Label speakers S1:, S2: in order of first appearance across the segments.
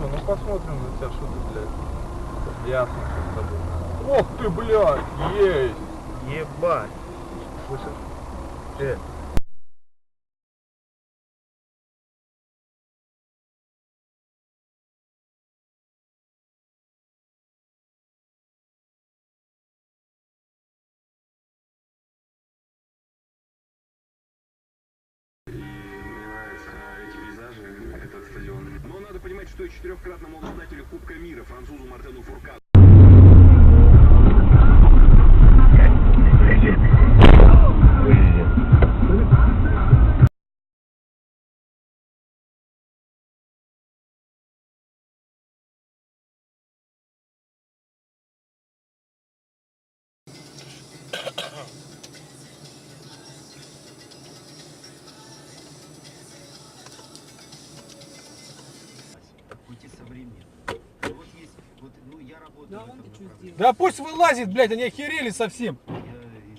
S1: Хорошо, ну посмотрим на тебя, что ты, блядь. Ясно, что с тобой. Ох ты, блядь, есть.
S2: Ебать.
S1: Слышишь?
S3: Этот стадион. Но надо понимать, что и четырехкратному обладателю Кубка мира, французу Мартену Фуркаду.
S4: Пути со временем. Вот есть, вот, ну я работаю.
S5: Да, он что сделал?
S2: Да пусть вылазит, блядь, они охерели совсем.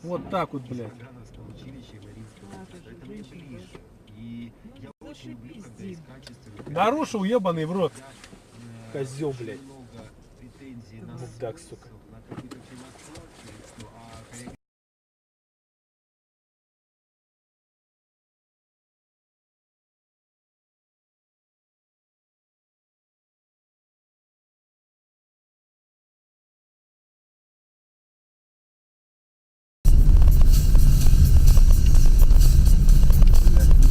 S2: Вот так вот, блядь.
S4: Это мне ближе. И я очень люблю, когда есть качественный.
S2: Нарушил, ебаный в рот. Козел, блядь.
S4: Много претензий на
S2: Мудак, сука.
S4: на какую-то философию, а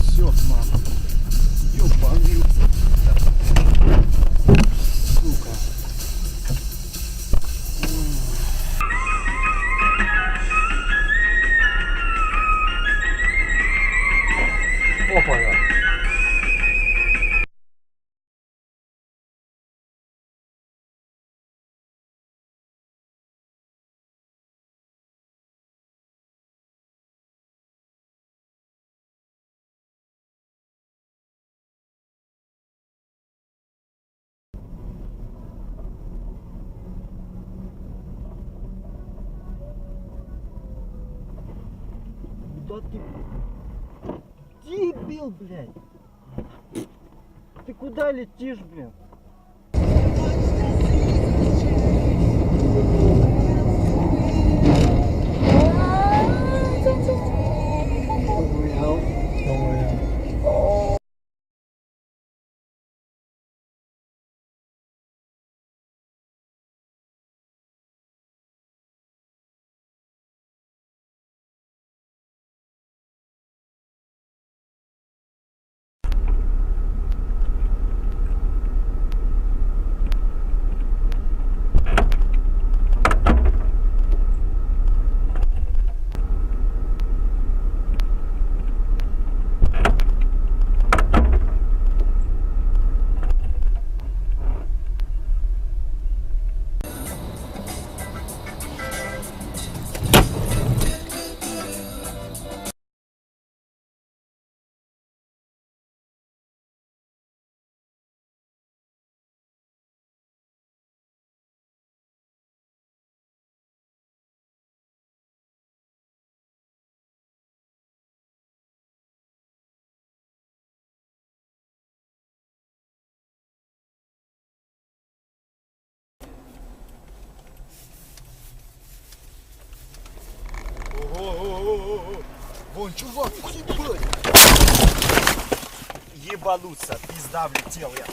S2: Все, мама. Ёбаный. Сука. Опа-на.
S6: Куда ты? Дебил, блядь! Ты куда летишь, блин?
S2: Вон, чувак, ебать. Ебануться, пизда влетел я.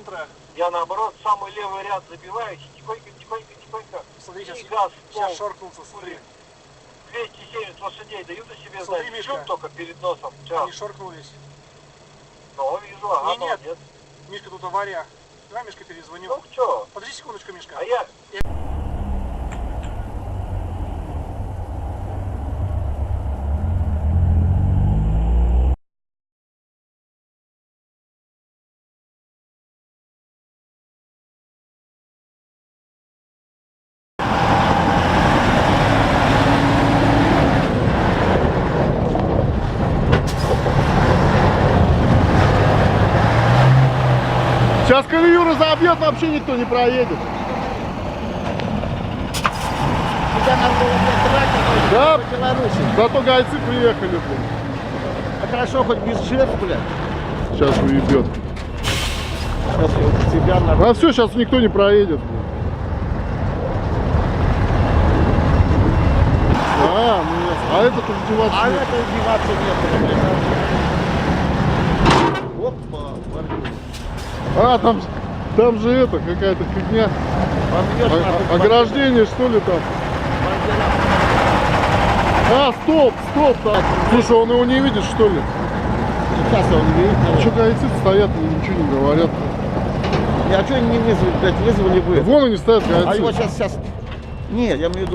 S5: центра.
S7: Я наоборот самый левый ряд забиваю, тихонько.
S5: Смотри, сейчас,
S7: И газ в пол.
S5: сейчас шоркнулся, смотри.
S7: 270 лошадей дают о себе
S5: Смотри,
S7: знать.
S5: Мишка.
S7: Чуть только перед носом.
S5: Они шоркнулись.
S7: Ну, вижу, ага,
S5: Не, нет.
S7: молодец.
S5: Мишка, тут авария. Давай, Мишка, перезвоню.
S7: Ну, что?
S5: Подожди секундочку, Мишка.
S7: А я...
S8: Сейчас колею разобьет, вообще никто не проедет.
S6: Сюда надо было блядь,
S8: Да,
S6: по Беларуси.
S8: зато гайцы приехали, блин.
S6: А хорошо, хоть без жертв, блядь.
S8: Сейчас уебет.
S6: Сейчас я тебя на...
S8: А все, сейчас никто не проедет. Блин. А, ну ясно. А этот издеваться
S6: А
S8: нет.
S6: это издеваться нет, блядь. Опа, борьбу.
S8: А, там же это, какая-то фигня.
S6: Побьешь, нахуй,
S8: Ограждение, что ли, там? А, стоп, там. Слушай, он его не видит, что ли?
S6: Сейчас он видит.
S8: Что гайцы стоят, ничего не говорят.
S6: Я что не вызвали, блядь, вызвали бы.
S8: Вон они стоят,
S6: А его
S8: гайцы.
S6: сейчас... Нет, я имею в виду...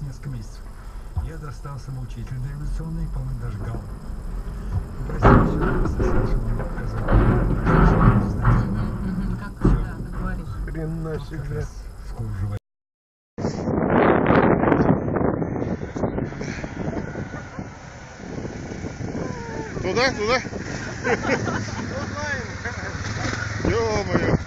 S9: Несколько месяцев. Я достал самоучитель дореволюционный, по-моему, даже гал. Попросил все написать, Саша мне показал.
S10: Как, да, как говоришь.
S1: Хрена себе.
S9: Скоро
S8: Туда? Ё-моё.